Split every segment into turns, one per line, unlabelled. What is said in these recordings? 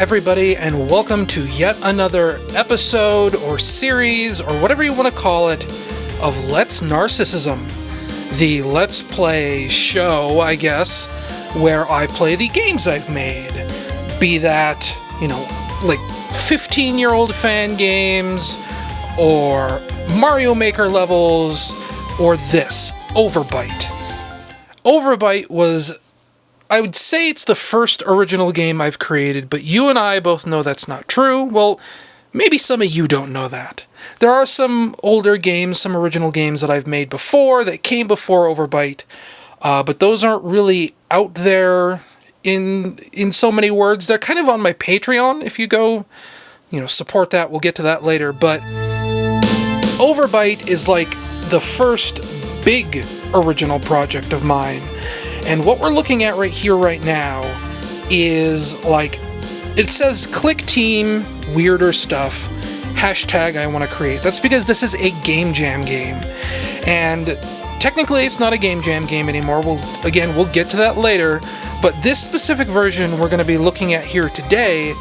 everybody, and welcome to yet another episode or series or whatever you want to call it of Let's Narcissism, the Let's Play show, I guess, where I play the games I've made. Be that, like 15-year-old fan games, or Mario Maker levels, or this, OverBite. OverBite was, I would say it's the first original game I've created, but you and I both know that's not true. Well, maybe some of you don't know that. There are some older games, some original games that I've made before, that came before OverBite, but those aren't really out there in so many words. They're kind of on my Patreon. If you go, support that, we'll get to that later, but OverBite is like the first big original project of mine. And what we're looking at right here, right now, is like, it says click team, weirder stuff, hashtag I want to create. That's because this is a game jam game. And technically it's not a game jam game anymore. We'll get to that later. But this specific version we're going to be looking at here today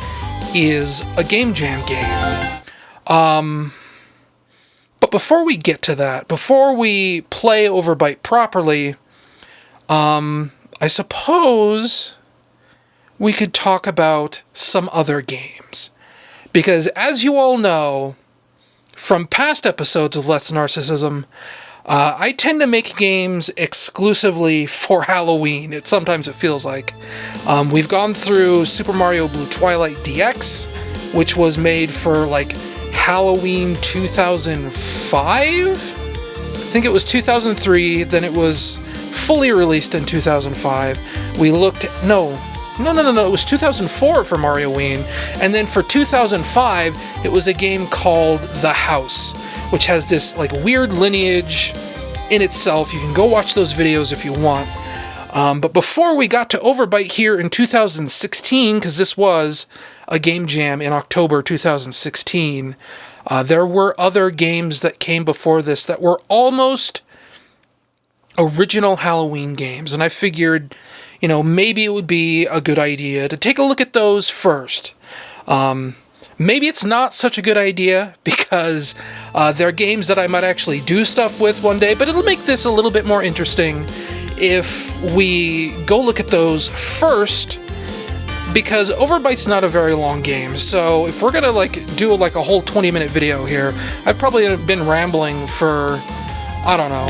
is a game jam game. But before we get to that, before we play OverBite properly, I suppose we could talk about some other games. Because as you all know, from past episodes of Let's Narcissism, I tend to make games exclusively for Halloween. Sometimes it feels like. We've gone through Super Mario Blue Twilight DX, which was made for like Halloween 2005? I think it was 2003, then it was fully released in 2005. We looked at, no, it was 2004 for Marioween, and then for 2005, it was a game called The House, which has this like weird lineage in itself. You can go watch those videos if you want. But before we got to OverBite here in 2016, because this was a game jam in October 2016, there were other games that came before this that were almost original Halloween games, and I figured, maybe it would be a good idea to take a look at those first. Maybe it's not such a good idea, because they're games that I might actually do stuff with one day, but it'll make this a little bit more interesting if we go look at those first, because OverBite's not a very long game, so if we're gonna do a whole 20-minute video here, I've probably been rambling for, I don't know.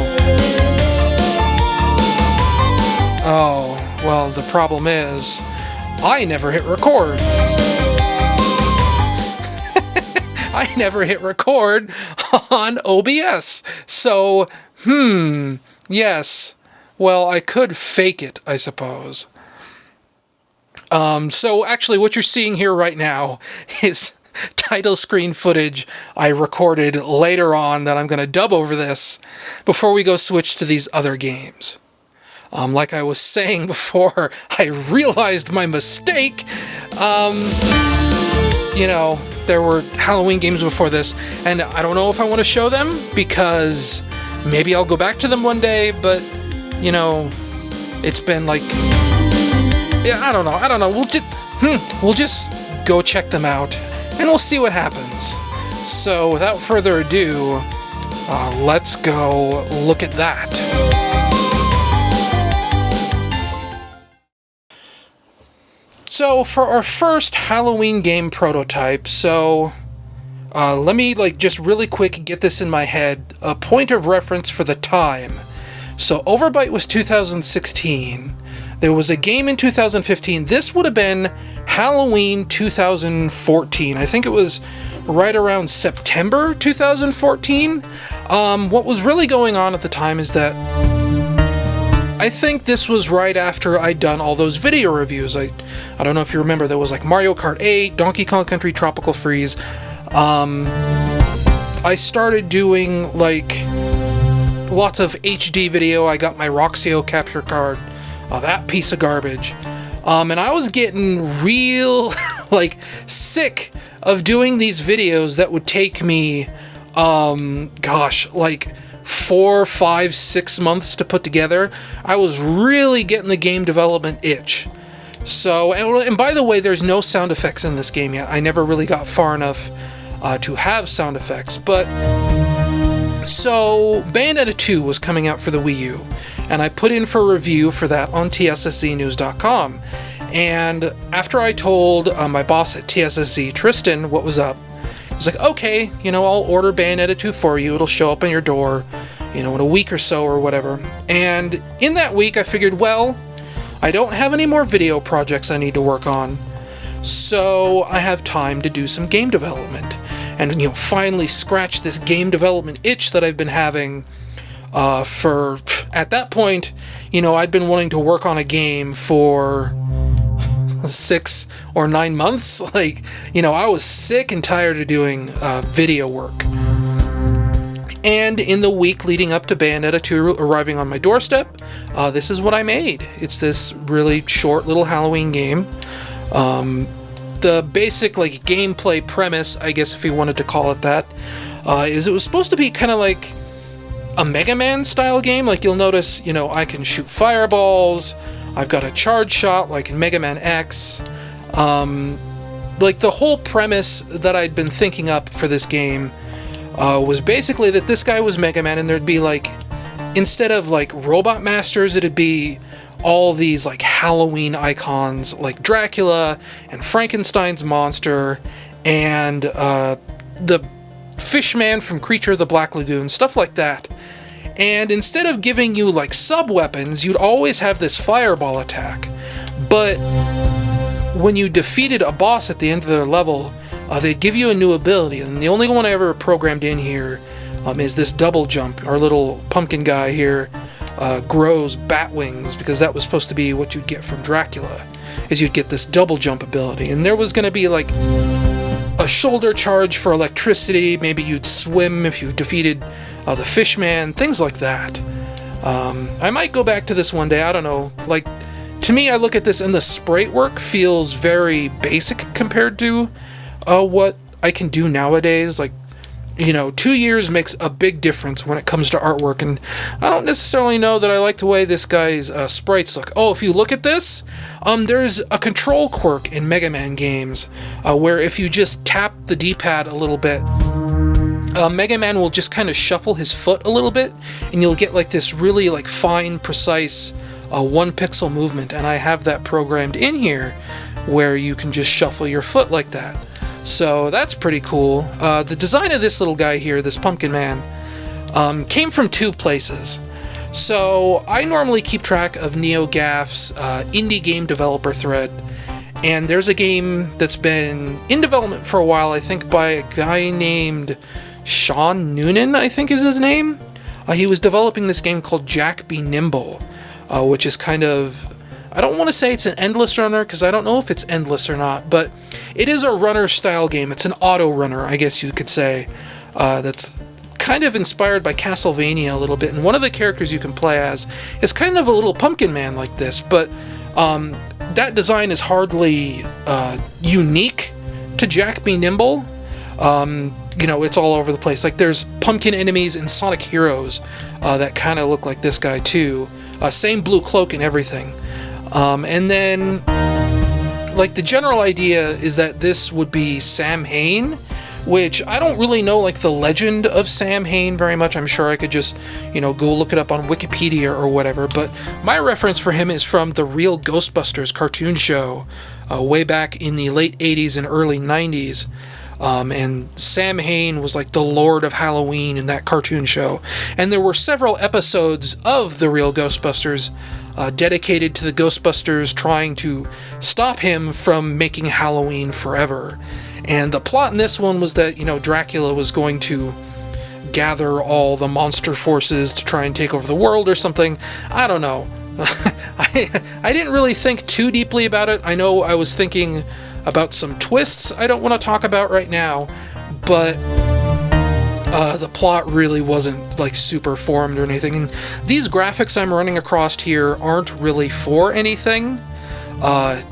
Oh, well, the problem is, I never hit record. I never hit record on OBS. So, yes. Well, I could fake it, I suppose. So actually what you're seeing here right now is title screen footage I recorded later on that I'm going to dub over this before we go switch to these other games. Like I was saying before, I realized my mistake. There were Halloween games before this, and I don't know if I want to show them, because maybe I'll go back to them one day, but, it's been I don't know. We'll just go check them out, and we'll see what happens. So, without further ado, let's go look at that. So, for our first Halloween game prototype, let me, just really quick get this in my head, a point of reference for the time. So, OverBite was 2016. There was a game in 2015. This would have been Halloween 2014. I think it was right around September 2014. What was really going on at the time is that I think this was right after I'd done all those video reviews. I don't know if you remember, there was Mario Kart 8, Donkey Kong Country Tropical Freeze. I started doing lots of HD video. I got my Roxio capture card, that piece of garbage. And I was getting real sick of doing these videos that would take me 4, 5, 6 months to put together. I was really getting the game development itch. So, and by the way, there's no sound effects in this game yet. I never really got far enough to have sound effects. But, so, Bayonetta 2 was coming out for the Wii U, and I put in for a review for that on TSSZnews.com. And after I told my boss at TSSZ, Tristan, what was up, he was like, okay, I'll order Bayonetta 2 for you. It'll show up on your door, in a week or so or whatever. And in that week, I figured, well, I don't have any more video projects I need to work on, so I have time to do some game development. And, finally scratch this game development itch that I've been having for, at that point, I'd been wanting to work on a game for 6 or 9 months. I was sick and tired of doing video work. And in the week leading up to Bayonetta 2 arriving on my doorstep, this is what I made. It's this really short little Halloween game. The basic gameplay premise, I guess if you wanted to call it that, is it was supposed to be kind of like a Mega Man style game. You'll notice, I can shoot fireballs. I've got a charge shot like in Mega Man X. The whole premise that I'd been thinking up for this game was basically that this guy was Mega Man, and there'd be instead of robot masters, it'd be all these Halloween icons like Dracula and Frankenstein's monster and the Fishman from Creature of the Black Lagoon, stuff like that. And instead of giving you sub-weapons, you'd always have this fireball attack. But when you defeated a boss at the end of their level, they'd give you a new ability, and the only one I ever programmed in here is this double jump. Our little pumpkin guy here grows bat wings, because that was supposed to be what you'd get from Dracula, is you'd get this double jump ability. And there was going to be a shoulder charge for electricity, maybe you'd swim if you defeated the Fishman, things like that. I might go back to this one day, I don't know. To me, I look at this and the sprite work feels very basic compared to what I can do nowadays. 2 years makes a big difference when it comes to artwork, and I don't necessarily know that I like the way this guy's sprites look. Oh, if you look at this, there's a control quirk in Mega Man games where if you just tap the D-pad a little bit, Mega Man will just kind of shuffle his foot a little bit, and you'll get this really fine, precise 1 pixel movement, and I have that programmed in here where you can just shuffle your foot like that. So that's pretty cool. The design of this little guy here, this pumpkin man, came from 2 places. So I normally keep track of NeoGAF's indie game developer thread, and there's a game that's been in development for a while, I think by a guy named Sean Noonan, I think is his name. He was developing this game called Jack Be Nimble, which is kind of, I don't want to say it's an endless runner, because I don't know if it's endless or not, but it is a runner-style game. It's an auto-runner, I guess you could say, that's kind of inspired by Castlevania a little bit, and one of the characters you can play as is kind of a little pumpkin man like this, but that design is hardly unique to Jack Be Nimble. It's all over the place. There's pumpkin enemies in Sonic Heroes that kind of look like this guy too. Same blue cloak and everything. And then, the general idea is that this would be Sam Hain, which I don't really know, the legend of Sam Hain very much. I'm sure I could just, go look it up on Wikipedia or whatever, but my reference for him is from the Real Ghostbusters cartoon show, way back in the late 80s and early 90s. And Sam Hain was the Lord of Halloween in that cartoon show. And there were several episodes of The Real Ghostbusters dedicated to the Ghostbusters trying to stop him from making Halloween forever. And the plot in this one was that, Dracula was going to gather all the monster forces to try and take over the world or something. I don't know. I didn't really think too deeply about it. I know I was thinking about some twists I don't want to talk about right now, but the plot really wasn't super formed or anything. And these graphics I'm running across here aren't really for anything. I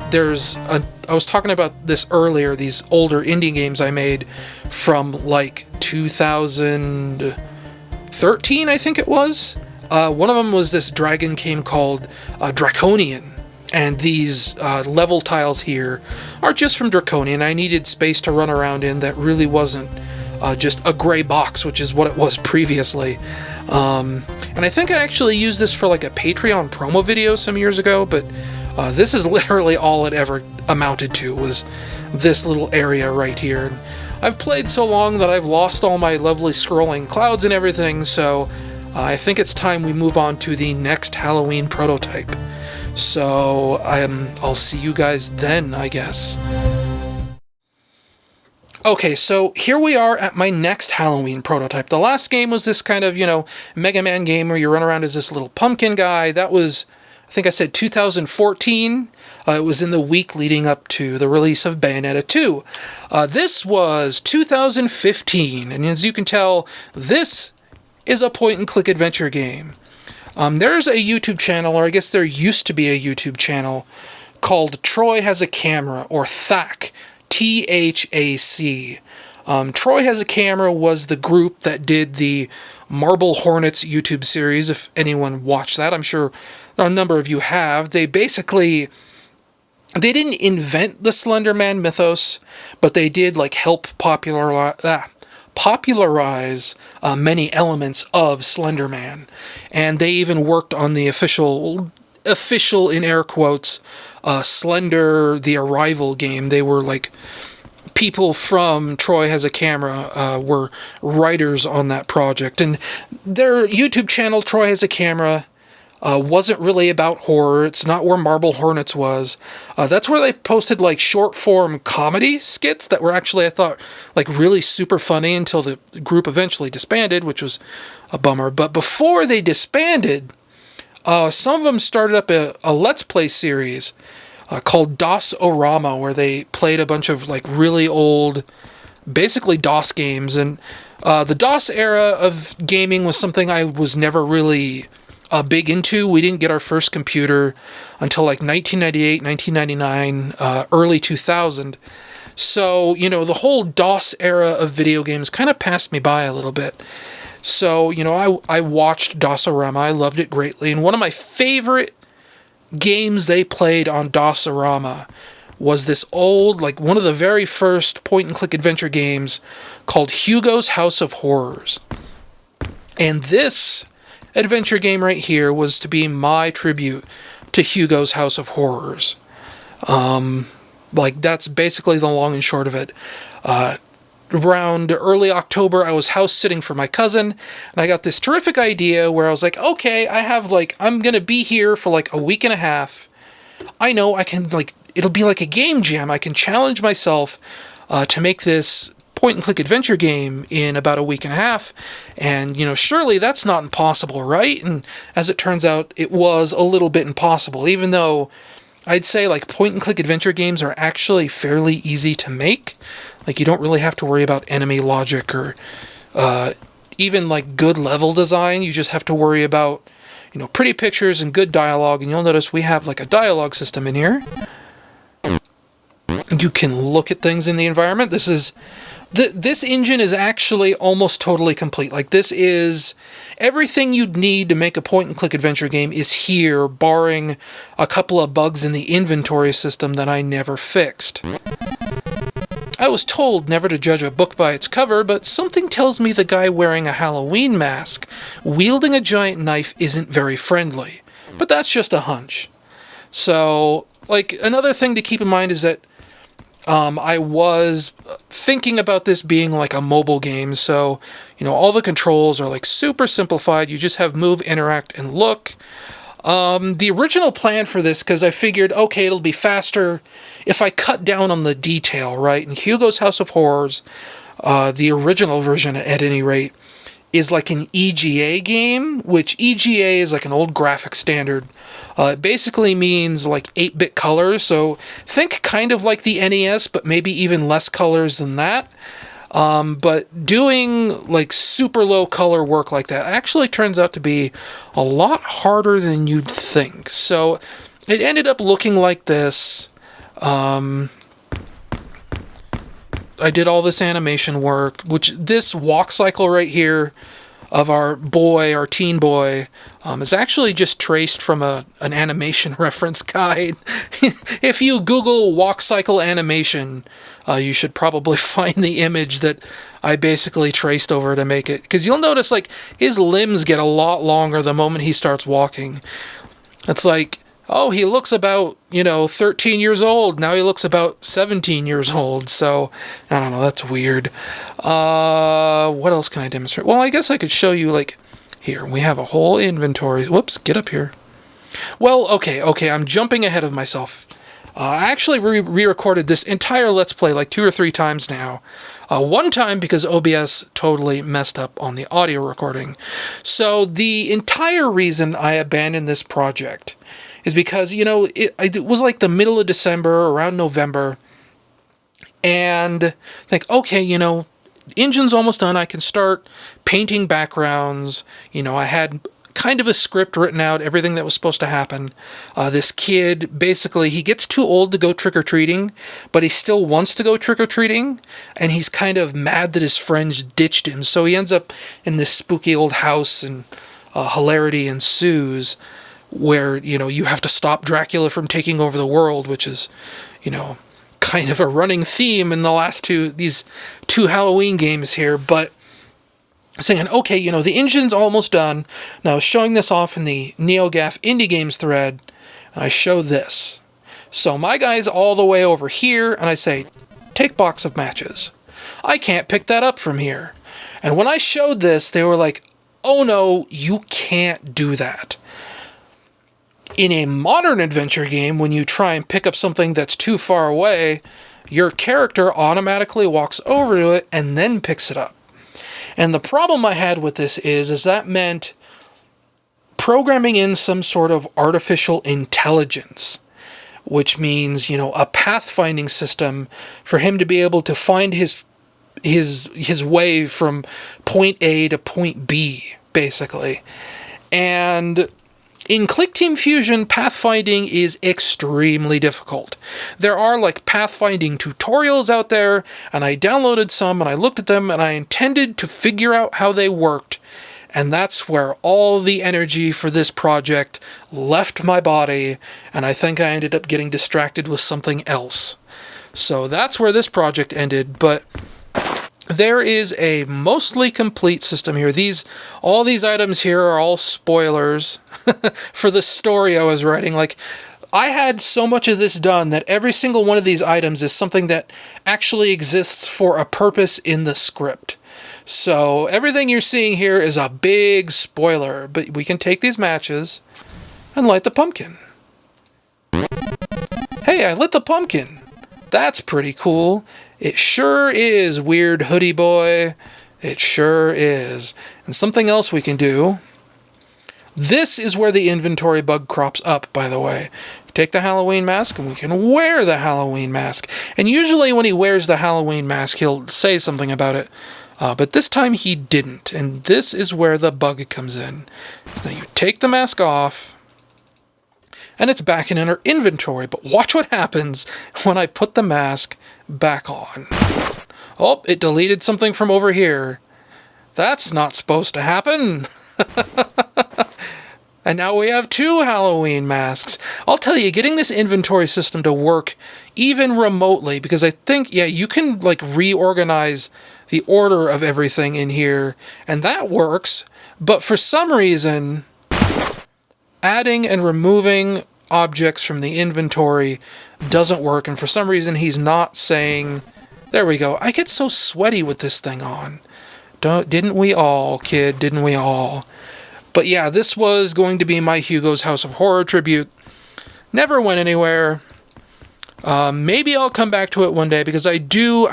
was talking about this earlier, these older indie games I made from 2013, I think it was. One of them was this dragon game called Draconian. And these level tiles here are just from Draconian. I needed space to run around in that really wasn't just a gray box, which is what it was previously. And I think I actually used this for like a Patreon promo video some years ago, but this is literally all it ever amounted to, was this little area right here. And I've played so long that I've lost all my lovely scrolling clouds and everything, so I think it's time we move on to the next Halloween prototype. So I'll see you guys then, I guess. Okay, so here we are at my next Halloween prototype. The last game was this kind of, Mega Man game where you run around as this little pumpkin guy. That was, I think I said 2014. It was in the week leading up to the release of Bayonetta 2. This was 2015, and as you can tell, this is a point-and-click adventure game. There's a YouTube channel, or I guess there used to be a YouTube channel, called Troy Has a Camera, or THAC, T-H-A-C. Troy Has a Camera was the group that did the Marble Hornets YouTube series, if anyone watched that. I'm sure a number of you have. They didn't invent the Slender Man mythos, but they did help popularize many elements of Slender Man. And they even worked on the official in air quotes, Slender the Arrival game. They were people from Troy Has a Camera were writers on that project. And their YouTube channel, Troy Has a Camera, wasn't really about horror. It's not where Marble Hornets was. That's where they posted short form comedy skits that were actually, I thought, really super funny until the group eventually disbanded, which was a bummer. But before they disbanded, some of them started up a Let's Play series called dos-o-rama, where they played a bunch of really old, basically DOS games. And the DOS era of gaming was something I was never really big into. We didn't get our first computer until 1998, 1999, early 2000. So, the whole DOS era of video games kind of passed me by a little bit. So, I watched dos-o-rama. I loved it greatly. And one of my favorite games they played on dos-o-rama was this old, one of the very first point-and-click adventure games called Hugo's House of Horrors. And this adventure game right here was to be my tribute to Hugo's House of Horrors. That's basically the long and short of it. Around early October, I was house sitting for my cousin, and I got this terrific idea where I was okay, I have I'm gonna be here for a week and a half. I know I can it'll be like a game jam. I can challenge myself to make this point-and-click adventure game in about a week and a half, and surely that's not impossible, right? And as it turns out, it was a little bit impossible, even though I'd say point-and-click adventure games are actually fairly easy to make. You don't really have to worry about enemy logic or even good level design. You just have to worry about pretty pictures and good dialogue. And you'll notice we have a dialogue system in here. You can look at things in the environment. This engine is actually almost totally complete. This is everything you'd need to make a point-and-click adventure game is here, barring a couple of bugs in the inventory system that I never fixed. I was told never to judge a book by its cover, but something tells me the guy wearing a Halloween mask, wielding a giant knife, isn't very friendly. But that's just a hunch. So, another thing to keep in mind is that I was thinking about this being a mobile game, so, all the controls are super simplified. You just have move, interact, and look. The original plan for this, because I figured, okay, it'll be faster if I cut down on the detail, right? In Hugo's House of Horrors, the original version, at any rate, is an EGA game, which EGA is an old graphic standard. It basically means 8-bit colors, so think kind of like the NES, but maybe even less colors than that. But doing super low color work like that actually turns out to be a lot harder than you'd think. So it ended up looking like this. I did all this animation work, which this walk cycle right here of our boy, our teen boy, is actually just traced from an animation reference guide. If you Google walk cycle animation, you should probably find the image that I basically traced over to make it. Because you'll notice, like, his limbs get a lot longer the moment he starts walking. It's like, oh, he looks about, 13 years old. Now he looks about 17 years old. So, I don't know, that's weird. What else can I demonstrate? Well, I guess I could show you, like, here, we have a whole inventory. Whoops, get up here. Well, okay, I'm jumping ahead of myself. I actually re-recorded this entire Let's Play like 2 or 3 times now. One time because OBS totally messed up on the audio recording. So the entire reason I abandoned this project is because, it was like the middle of December, around November, and think, okay, engine's almost done. I can start painting backgrounds. I had kind of a script written out, everything that was supposed to happen. This kid, basically, he gets too old to go trick-or-treating, but he still wants to go trick-or-treating, and he's kind of mad that his friends ditched him, so he ends up in this spooky old house, and hilarity ensues, where, you have to stop Dracula from taking over the world, which is, kind of a running theme in these two Halloween games here, but saying, okay, the engine's almost done. Now, I was showing this off in the NeoGAF Indie Games thread, and I show this. So my guy's all the way over here, and I say, take box of matches. I can't pick that up from here. And when I showed this, they were like, oh no, you can't do that. In a modern adventure game, when you try and pick up something that's too far away, your character automatically walks over to it and then picks it up. And the problem I had with this is that meant programming in some sort of artificial intelligence, which means, a pathfinding system for him to be able to find his way from point A to point B, basically. And in ClickTeam Fusion, pathfinding is extremely difficult. There are pathfinding tutorials out there, and I downloaded some, and I looked at them, and I intended to figure out how they worked, and that's where all the energy for this project left my body, and I think I ended up getting distracted with something else. So that's where this project ended, but there is a mostly complete system here. All these items here are all spoilers for the story I was writing. I had so much of this done that every single one of these items is something that actually exists for a purpose in the script. So everything you're seeing here is a big spoiler, but we can take these matches and light the pumpkin. Hey, I lit the pumpkin. That's pretty cool. It sure is, weird hoodie boy. It sure is. And something else we can do. This is where the inventory bug crops up, by the way. Take the Halloween mask, and we can wear the Halloween mask. And usually when he wears the Halloween mask, he'll say something about it. But this time he didn't. And this is where the bug comes in. Now you take the mask off, and it's back in our inventory. But watch what happens when I put the mask back on. Oh, it deleted something from over here. That's not supposed to happen. And now we have 2 Halloween masks. I'll tell you, getting this inventory system to work even remotely, because I think, you can reorganize the order of everything in here, and that works. But for some reason, adding and removing objects from the inventory doesn't work, and for some reason he's not saying, there we go. I get so sweaty with this thing on. Didn't we all, kid? Didn't we all? But yeah, this was going to be my Hugo's House of Horror tribute. Never went anywhere. Maybe I'll come back to it one day, because I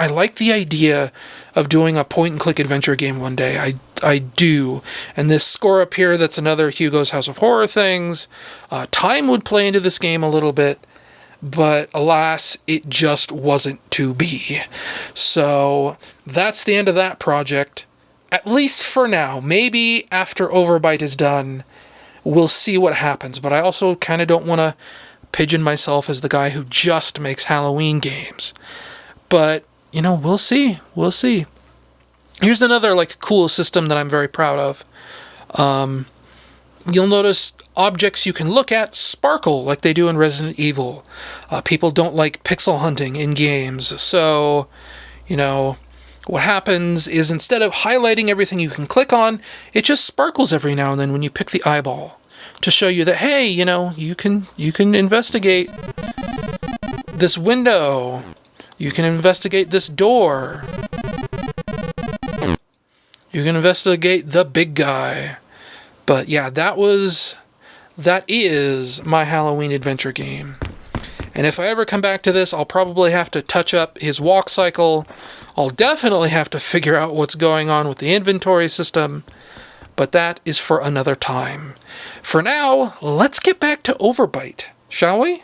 like the idea of doing a point-and-click adventure game one day. I do. And this score up here, that's another Hugo's House of Horror things. Time would play into this game a little bit, but alas, it just wasn't to be. So that's the end of that project, at least for now. Maybe after OverBite is done, we'll see what happens. But I also kind of don't want to pigeon myself as the guy who just makes Halloween games. But, we'll see. We'll see. Here's another like cool system that I'm very proud of. You'll notice objects you can look at sparkle like they do in Resident Evil. People don't like pixel hunting in games, so, what happens is instead of highlighting everything you can click on, it just sparkles every now and then when you pick the eyeball to show you that, hey, you can investigate this window. You can investigate this door. You can investigate the big guy. But yeah, that is my Halloween adventure game. And if I ever come back to this, I'll probably have to touch up his walk cycle. I'll definitely have to figure out what's going on with the inventory system. But that is for another time. For now, let's get back to OverBite, shall we?